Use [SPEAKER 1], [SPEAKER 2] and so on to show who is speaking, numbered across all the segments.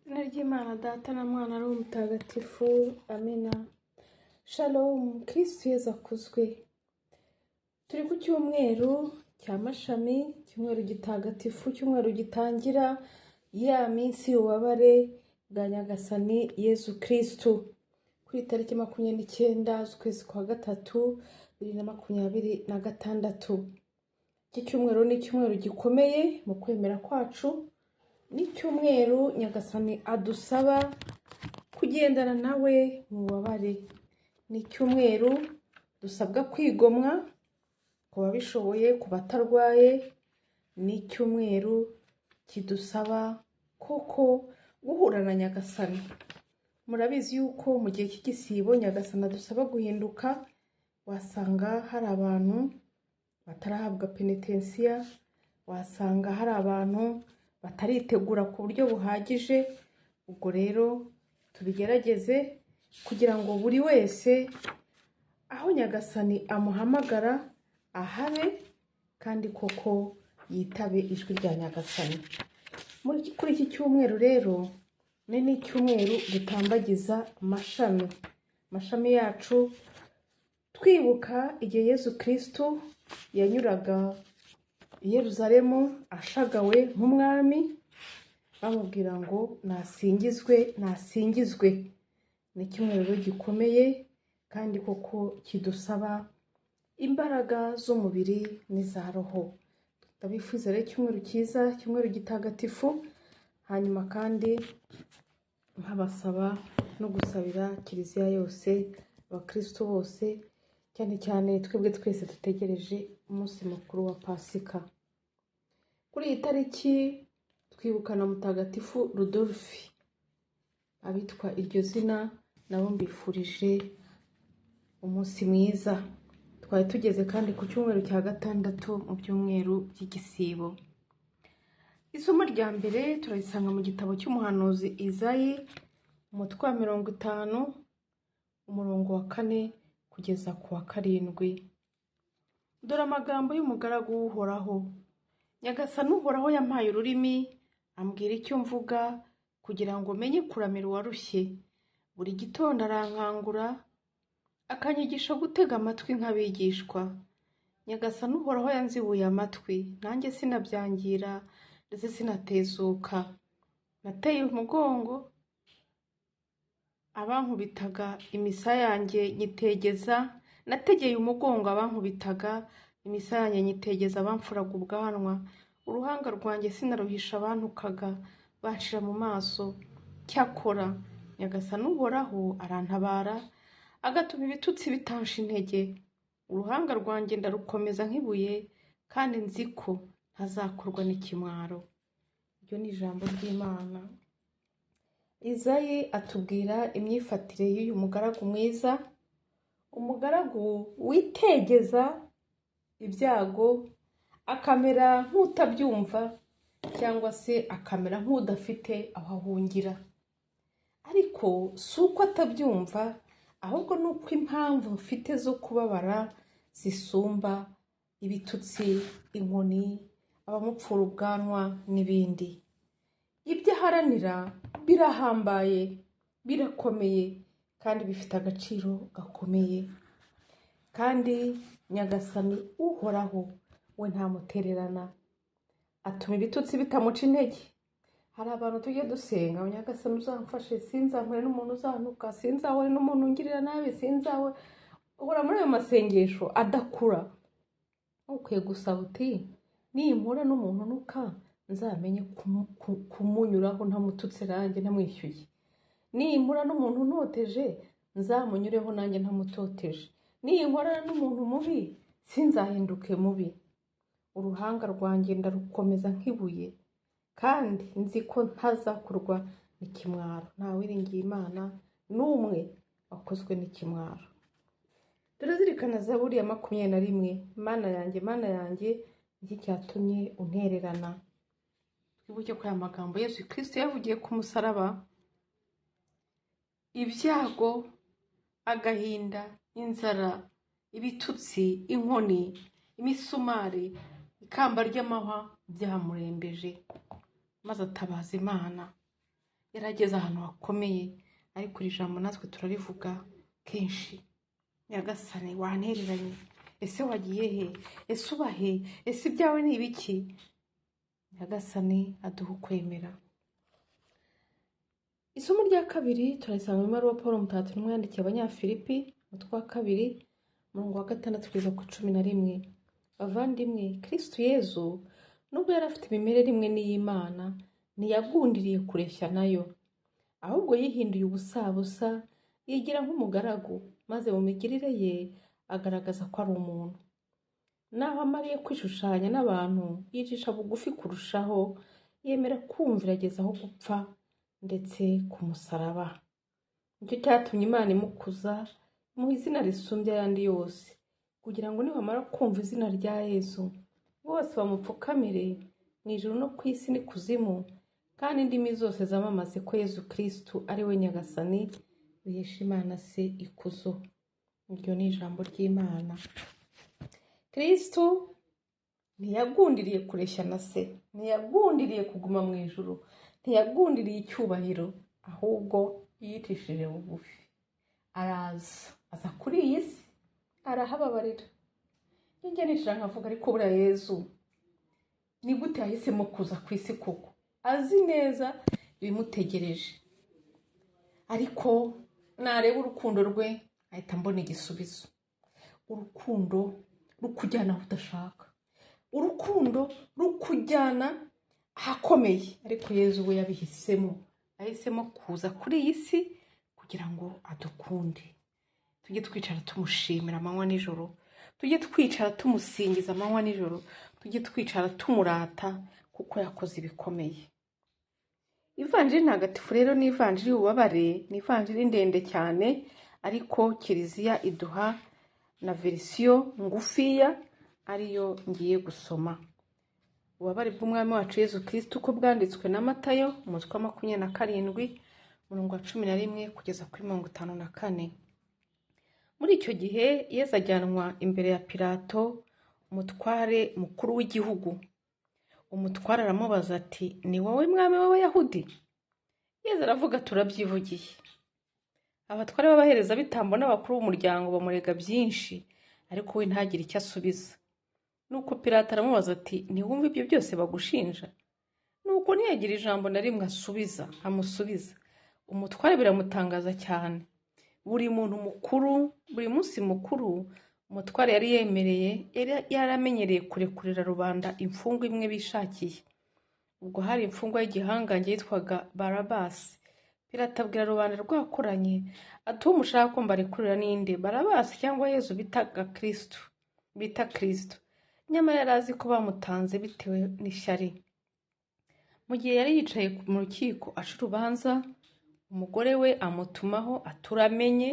[SPEAKER 1] Izina ry'Imana Data na Mwana ari umutagatifu. Amina. Shalom. Kristo Yezu akuzwe. Turi ku cyumweru cya mashami, cyumweru gitagatifu, cyumweru gitangira ya minsi y'ububabare bwa Nyagasani Yezu Kristo. Kuri tariki 29 z'ukwezi kwa gatatu 2026. Iki cyumweru ni icyumweru gikomeye mu kwemera kwacu. Ni icyumweru Nyagasani adusaba kugendana nawe mu bubabare. Ni icyumweru dusabwa kwigomwa ku babishoboye, ku batarwaye. Ni icyumweru kidusaba koko guhura na Nyagasani. Murabizi yuko mu gihe cy'igisibo Nyagasani adusaba guhinduka. Wasanga hari abantu batarahabwa penitensiya, wasanga hari abantu bataritegura ku buryo buhagije. Ubwo rero tubigerageze kugira ngo buri wese aho Nyagasani amuhamagara ahabe, kandi koko yitabe ijwi rya Nyagasani. Kuri iki cyumweru rero ni icyumweru dutambagiza amashami yacu, twibuka igihe Yezu Kristo yanyuraga i Yerusalemu ashagawe nk'umwami, bamubwira ngo nasingizwe, nasingizwe. Ni icyumweru gikomeye kandi koko kidusaba imbaraga z'umubiri n'iza roho. Ndabifuza rero icyumweru cyiza, icyumweru gitagatifu. Hanyuma kandi nkabasaba no gusabira kiliziya yose, abakristo bose, cyane cyane twebwe twese dutegereje umunsi mukuru wa Pasika. Kuri iyi tariki twibukana mutagatifu Rudolfi. Abitwa iryo zina nabo mbifurije umunsi mwiza. Twari tugeze kandi ku cyumweru cya gatandatu mu byumweru by'igisibo. Isomo rya mbere turarisanga mu gitabo cy'umuhanuzi Izayi, umutwe wa 50, umurongo wa 4 kugeza ku wa 7. Dore amagambo y'umugaragu w'Uhoraho. Nyagasani Uhoraho yampaye ururimi, ambwira icyo mvuga, kugira ngo menye kuramira uwarushye. Buri gitondo arankangura, akanyigisha gutega amatwi nk'abigishwa. Nyagasani Uhoraho yanzibuye amatwi, nanjye sinabyangira ndetse sinatezuka. Nateye umugongo abankubitaga, imisaya yanjye nyitegeza. Nategeye umugongo abankubitaga, imisaya yanjye nyitegeza abamfuraga ubwanwa. Uruhanga rwanjye sinaruhisha abantukaga, banshira mu maso. Cyakora Nyagasani Uhoraho arantabara, agatuma ibitutsi bitansha intege. Uruhanga rwanjye ndarukomeza nk'ibuye, kandi nzi ko ntazakorwa n'ikimwaro. Iryo ni ijambo ry'Imana. Izayi atubwira imyifatire y'uyu mugaragu mwiza, umugaragu witegeza ibyago, akamera nk'utabyumva cyangwa se akamera nk'udafite aho ahungira. Ariko si uko atabyumva, ahubwo ni uko impamvu mfite zo kubabara zisumba ibitutsi, inkoni, abamupfura ubwanwa n'ibindi. Ibyo aharanira birahambaye, birakomeye, kandi bifite agaciro gakomeye. Kandi Nyagasani Uhoraho we ntamutererana, atuma ibitutsi bitamuca intege. Hari abantu tujye dusenga, Nyagasani uzamfashe, sinzahure n'umuntu uzantuka, sinzahure n'umuntu ungirira nabi, sinzahure. Uhora muri ayo masengesho adakura. Ukwiye gusaba uti nimpura n'umuntu nuka, nzamenye kumunyuraho ntamututse nanjye ntamwishyuye. Nimpura n'umuntu ntoteje, nzamunyureho nanjye ntamutoteje. Nimpura n'umuntu mubi, sinzahinduke mubi. Uruhanga rwanjye ndarukomeza nk'ibuye, kandi nzi ko ntazakorwa n'ikimwaro. Ntawiringiye Imana n'umwe wakozwe n'ikimwaro. Turazirikana Zaburi ya 21. Mana yanjye, Mana yanjye, iki cyatumye untererana. Twibuke ko aya magambo Yesu Kristo yavugiye ku musaraba. Ibyago, agahinda, inzara, ibitutsi, inkoni, imisumari, ikamba ry'amahwa byamurembeje, maze atabaza Imana. yarageze ahantu hakomeye, ariko iri jambo natwe turarivuga kenshi. Nyagasani wantereranye, ese wagiye he, ese uba he, ese ibyawe ni ibiki? Nyagasani aduha ukwemera. Isomo rya kabiri turarisanga mu ibaruwa Pawulo mutagatifu intumwa yandikiye Abanyafilipi, umutwe wa 2, umurongo wa 6 kugeza ku 11. Bavandimwe, Kristo Yezu nubwo yari afite imimerere imwe n'iy'Imana, ntiyagundiriye kureshya nayo, ahubwo yihinduye ubusabusa, yigira nk'umugaragu, maze mu migirire ye agaragaza ko ari umuntu. Naho amariye kwishushanya n'abantu, yicisha bugufi kurushaho, yemera kumvira ageza aho gupfa, ndetse ku musaraba. Nicyo cyatumye Imana imukuza, imuha izina risumbye ayandi yose, kugira ngo nibamara kumva izina rya Yezu, bose bamupfukamire mu ijuru no ku isi n'ikuzimu, kandi indimi zose zamamaze ko Yezu Kristu ari we Nyagasani, bihesha Imana se ikuzo. Iryo ni ijambo ry'Imana. Kristu ntiyagundiriye kureshya na se, ntiyagundiriye kuguma mu ijuru, ntiyagundiriye icyubahiro, ahubwo yicishije bugufi, aza kuri iyi si, arahababarira. Njye nicara nkavuga, ariko buriya Yezu ni gute yahisemo kuza ku isi koko, azi neza ibimutegereje? Ariko nareba urukundo rwe ahita mbona igisubizo. Urukundo rukujyana aho udashaka, urukundo rukujyana ahakomeye. Ariko Yezu we yahisemo kuza kuri iyi si kugira ngo adukunde. Tujye twicara tumushimira amanywa n'ijoro, tujye twicara tumusingiza amanywa n'ijoro, tujye twicara tumurata kuko yakoze ibikomeye. Ivanjiri ntagatifu rero ni ivanjiri y'ububabare, ni ivanjiri ndende cyane, ariko Kiliziya iduha na verisiyo ngufiya ariyo ngiye gusoma. Ububabare bw'umwami wacu Yezu Kristu uko bwanditswe na Matayo, umutwe wa 27, umurongo wa 11 kugeza kuri 54. Muri icyo gihe Yezu ajyanwa imbere ya Pilato, umutware mukuru w'igihugu. Umutware aramubaza ati, ni wowe mwami w'Abayahudi? Yezu aravuga, turabyivugiye. Abatware b'abaherezabitambo n'abakuru b'umuryango bamurega byinshi, ariko we ntagire icyo asubiza. Nuko Pilato aramubaza ati, ntiwumva ibyo byose bagushinja? Nuko ntiyagira ijambo na rimwe amusubiza. Umutware biramutangaza cyane. Buri munsi mukuru umutware yari yaramenyereye kurekurira rubanda imfungwa imwe bishakiye. Ubwo hari imfungwa y'igihangange yitwaga Barabasi. Pilato abwira rubanda rwakoranye ati, uwo mushaka ko mbarekurira ninde, Barabasi cyangwa Yezu bita Kristo? Nyamara yari azi ko bamutanze bitewe n'ishyari. Mu gihe yari yicaye mu rukiko aca urubanza, umugore we amutumaho aturamenye,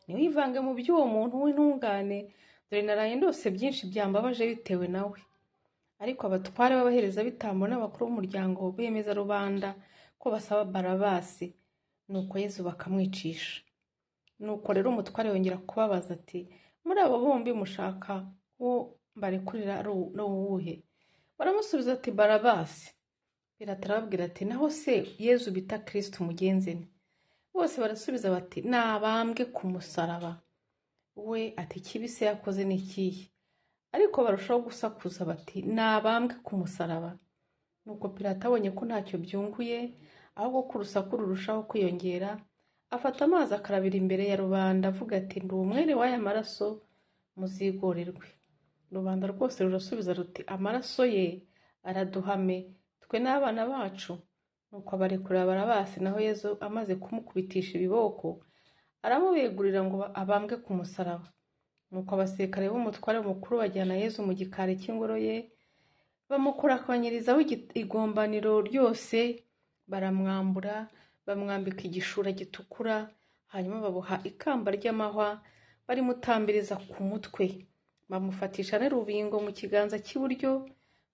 [SPEAKER 1] ntiwivange mu by'uwo muntu w'intungane, dore naraye ndose byinshi byambabaje bitewe nawe. Ariko abatware b'abaherezabitambo n'abakuru b'umuryango bemeza rubanda ko basaba Barabasi, nuko Yezu bakamwicisha. Nuko rero umutware yongera kubabaza ati, muri abo bombi mushaka uwo mbarekurira ari uwuhe? Baramusubiza ati, Barabasi. Pilato arababwira ati, naho se Yezu bita Kristo mugenze ne? Bose barasubiza bati, nabambwe ku musaraba. We ati, ikibi se yakoze ni ikihe? Ariko barushaho gusakuza bati, nabambwe ku musaraba. Nuko Pilato abonye ko ntacyo byunguye, ahubwo ko urusaku rurushaho kwiyongera, afata amazi akarabira imbere ya rubanda avuga ati, ndi umwere w'aya maraso, muzigorerwe. Rubanda rwose rurasubiza ruti, amaraso ye araduhame, twe n'abana bacu. Nuko abarekurira Barabasi, naho Yezu amaze kumukubitisha ibiboko aramubegurira ngo abambwe ku musaraba. Nuko abasirikare b'umutware mukuru bajyana Yezu mu gikari cy'ingoro ye, bamukorakanyirizaho igombaniro ryose, baramwambura, bamwambika igishura gitukura, hanyuma baboha ikamba ry'amahwa, barimutambiriza ku mutwe, bamufatisha n'urubingo mu kiganza cy'iburyo,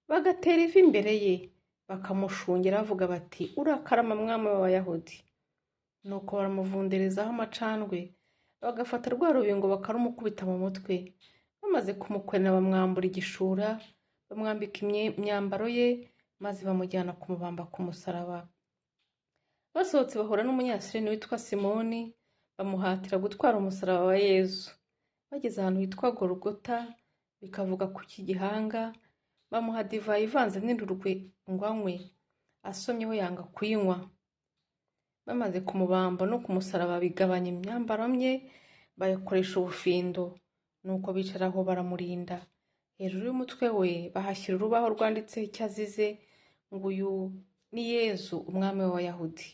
[SPEAKER 1] bagatera ivi imbere ye, bakamushungera bavuga bati, urakarama mwami w'Abayahudi. Nuko baramuvunderezaho amacandwe, bagafata rwa rubingo bakarumukubita mu mutwe. Bamaze kumukwenera bamwambura igishura, bamwambika imyambaro ye, maze bamujyana kumubamba ku musaraba. basohotse bahura n'umunyasireni witwa Simoni, bamuhatira gutwara umusaraba wa Yezu. Bageze ahantu hitwa Golgota, bikavuga ku Gihanga, bamuha divayi ivanze n'indurwe ngo anywe, asomyeho yanga kuyinywa. Bamaze kumubamba no kumusaraba bigabanya imyambaro ye, bayakoresha ubufindo, nuko bicara aho baramurinda. Hejuru y'umutwe we bahashyira urubaho rwanditseho icyo azize, ngo uyu ni Yezu umwami w'Abayahudi.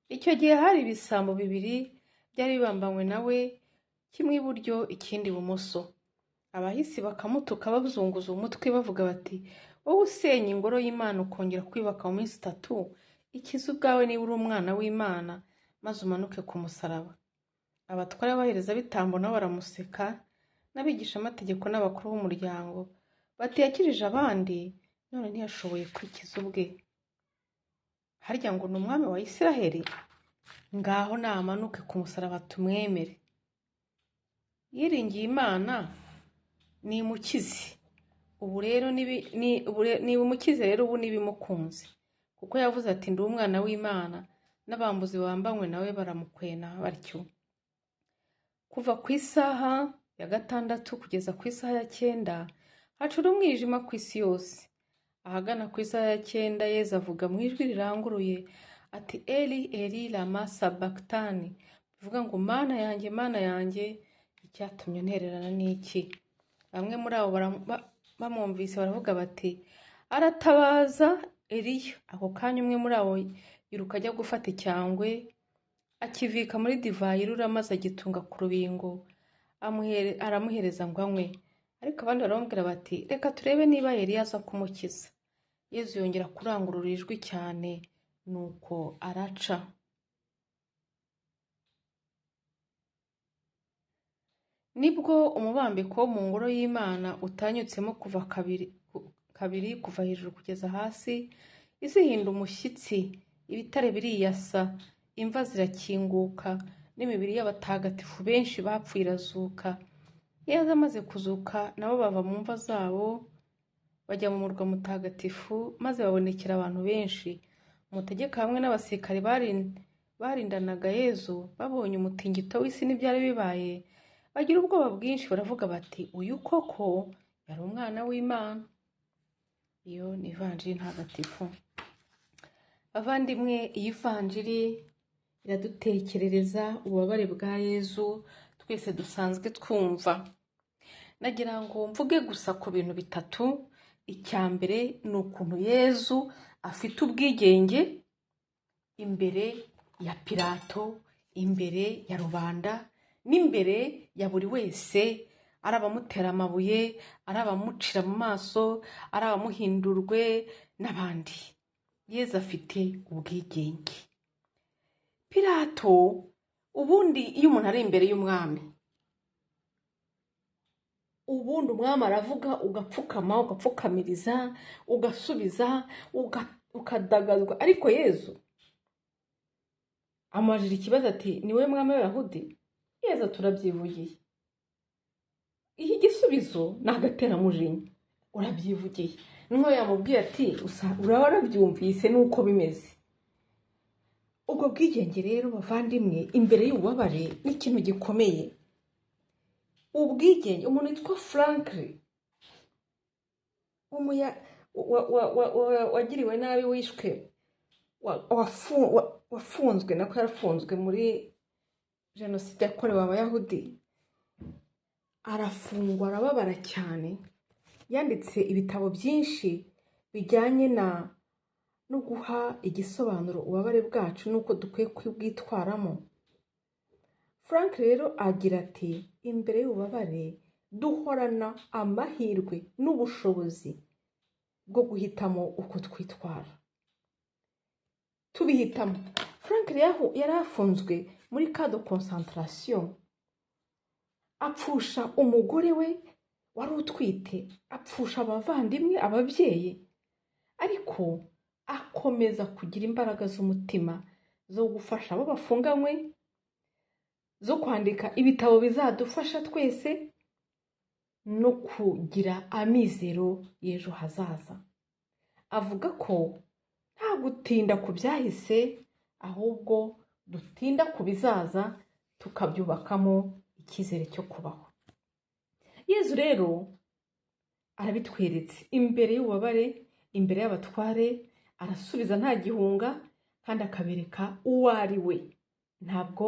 [SPEAKER 1] Icyo gihe hari ibisambo bibiri byari bibambanywe nawe, kimwe iburyo ikindi ibumoso. Abahisi bakamutuka babuzunguza umutwe bavuga bati, wowe usenya ingoro y'Imana ukongera kwibaka mu minsi 3, ikize ubwawe niba uri umwana w'Imana, maze umanuke ku musaraba. Abatware b'abaherezabitambo nabo baramuseka, n'abigishamategeko n'abakuru b'umuryango bati, yakirije abandi none ntiyashoboye kwikiza ubwe. Harya ngo ni umwami wa Isiraheli? Ngaho namanuke ku musaraba tumwemere. Yiringiye Imana nimukize. Ubu rero niba umukize rero ubu nibimukunze, kuko yavuze ati ndi umwana w'Imana, n'abambuzi bambanywe nawe baramukwena batyo. Kuva ku isaha ya 6 kugeza ku isaha ya 9 hacura umwijima ku isi yose. Ahagana ku isaha ya 9 Yezu avuga mu ijwi riranguruye ati, Eli Eli lama sabakitani, bivuga ngo mana yanjye icyatumye ntererana n'iki? Bamwe muri abo bamwumvise baravuga bati, aratabaza Eliya. Ako kanya umwe muri abo yiruka ajya gufata icyangwe, akivika muri divayi irura maze agitunga ku rubingo, aramuhereza ngo anywe. Ariko abandi baramubwira bati, reka turebe niba Eliya aza kumukiza. Yezu yongera kurangurura ijwi cyane, nuko araca. Nibwo umubambiko wo mu ngoro y'Imana utanyutsemo kuva kabiri kuva hejuru kugeza hasi, izihinda umushyitsi, ibitare biriyasa, imva zirakinguka, n'imibiri y'abatagatifu benshi bapfuye irazuka. Yezu amaze kuzuka nabo bava mu mva zabo bajya mu murwa mutagatifu, maze babonekera abantu benshi. Umutegeka hamwe n'abasirikare barindanaga Yezu babonye umutingito w'isi n'ibyari bibaye, bagira ubwoba bwinshi, baravuga bati, uyu koko yari umwana w'Imana. Iyo ni ivanjiri ntagatifu. Bavandimwe, iyi vanjiri iradutekerereza ububabare bwa Yezu twese dusanzwe twumva. Nagira ngo mvuge gusa ku bintu 3. Icya mbere ni ukuntu Yezu afite ubwigenge imbere ya Pilato, imbere ya rubanda, n'imbere ya buri wese, ari abamutera amabuye, ari abamucira mu maso, ari abamuhindurwe n'abandi. Yezu afite ubwigenge. Pilato, ubundi iyo umuntu ari imbere y'umwami, ubundi umwami aravuga, ugapfukama, ugapfukamiriza, ugasubiza, ukadagazwa. Ariko Yezu amajira ikibazo ati, ni wowe mwami w'Abayahudi? Yezu turabyivugiye. Iki gisubizo ni agateramujinya, urabyivugiye. Niho yamubwiye ati, warabyumvise nuko bimeze. Ubwo bwigenge rero bavandimwe, imbere y'ububabare ni ikintu gikomeye. Ubwigenge, umuntu witwa Franklin wagiriwe nabi, wishwe, wafunzwe, nako yarafunzwe muri jenoside yakorewe Abayahudi, arafungwa, arababara cyane. Yanditse ibitabo byinshi bijyanye no guha igisobanuro ububabare bwacu n'uko dukwiye kubwitwaramo. Frank rero agira ati, imbere y'ububabare duhorana amahirwe n'ubushobozi bwo guhitamo uko twitwara. Tubihitamo. Frank yari afunzwe muri camp de concentration, apfusha umugore we wari utwite, apfusha abavandimwe, ababyeyi, ariko akomeza kugira imbaraga z'umutima zo gufasha abo bafunganywe, zo kwandika ibitabo bizadufasha twese no kugira amizero y'ejo hazaza. Avuga ko nta gutinda ku byahise, ahubwo dutinda ku bizaza tukabyubakamo icyizere cyo kubaho. Yezu rero arabitweretse imbere y'ububabare, imbere y'abatware, arasubiza nta gihunga kandi akabereka uwo ari we. Ntabwo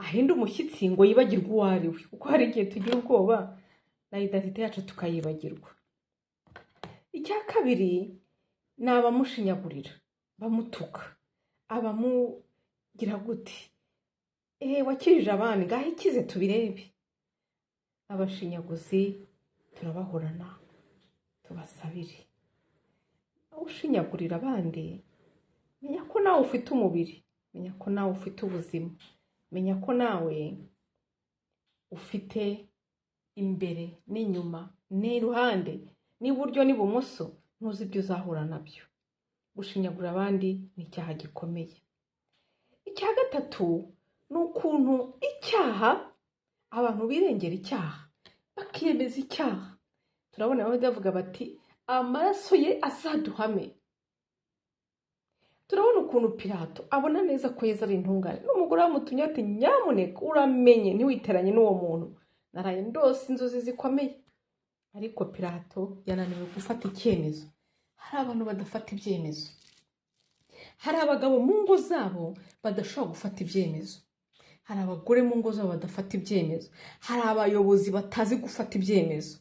[SPEAKER 1] ahinda umushyitsi ngo yibagirwe uwo ari we, kuko hari igihe tugira ubwoba na identite yacu tukayibagirwa. Icya kabiri ni abamushinyagurira, bamutuka, abamugira gute, wakijije abandi ngaho ikize tubirebe. Abashinyaguzi turabahorana tubasabire. Ushinyagurira abandi, menya ko nawe ufite umubiri, menya ko nawe ufite ubuzima, menya ko nawe ufite imbere n'inyuma n'iruhande n'iburyo n'ibumoso, ntuzi ibyo uzahura nabyo. Gushinyagurira abandi ni icyaha gikomeye. Icya gatatu ni ukuntu icyaha, abantu birengera icyaha bakiyemeza icyaha. Turabona aho bavuga bati amaraso ye azaduhame. Turabona ukuntu Pilato abona neza ko Yezu ari intungane, n'umugore wamutumye ati nyamuneka uramenye ntiwiteranye n'uwo muntu, naraye ndose inzozi zikomeye. Ariko Pilato yananiwe gufata icyemezo. Hari abantu badafata ibyemezo, hari abagabo mu ngo zabo badashobora gufata ibyemezo, hari abagore mu ngo zabo badafata ibyemezo, hari abayobozi batazi gufata ibyemezo.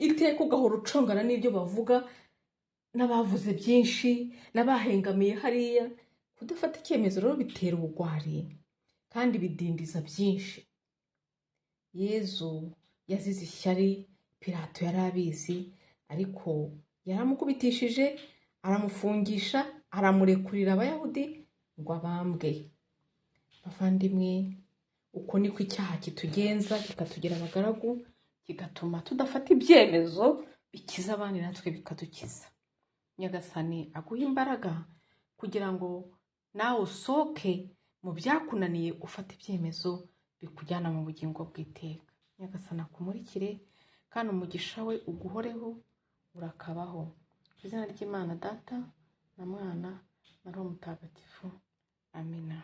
[SPEAKER 1] Iteka ugahora ucongana n'ibyo bavuga, n'abavuze byinshi, n'abahengamiye hariya. Kudafata icyemezo rero bitera ubugwari kandi bidindiza byinshi. Yezu yazize ishyari, Pilato yari abizi, ariko yaramukubitishije, aramufungisha, aramurekurira Abayahudi ngo abambwe. Bavandimwe, uko niko icyaha kitugenza, kikatugira abagaragu, kigatuma tudafata ibyemezo bikiza abandi natwe bikadukiza. Nyagasani aguha imbaraga kugira ngo nawe usohoke mu byakunaniye, ufata ibyemezo bikujyana mu bugingo bw'iteka. Nyagasani akumurikire kandi umugisha we uguhoreho urakabaho. Mu izina ry'Imana Data na Mwana na Roho Mutagatifu. Amina.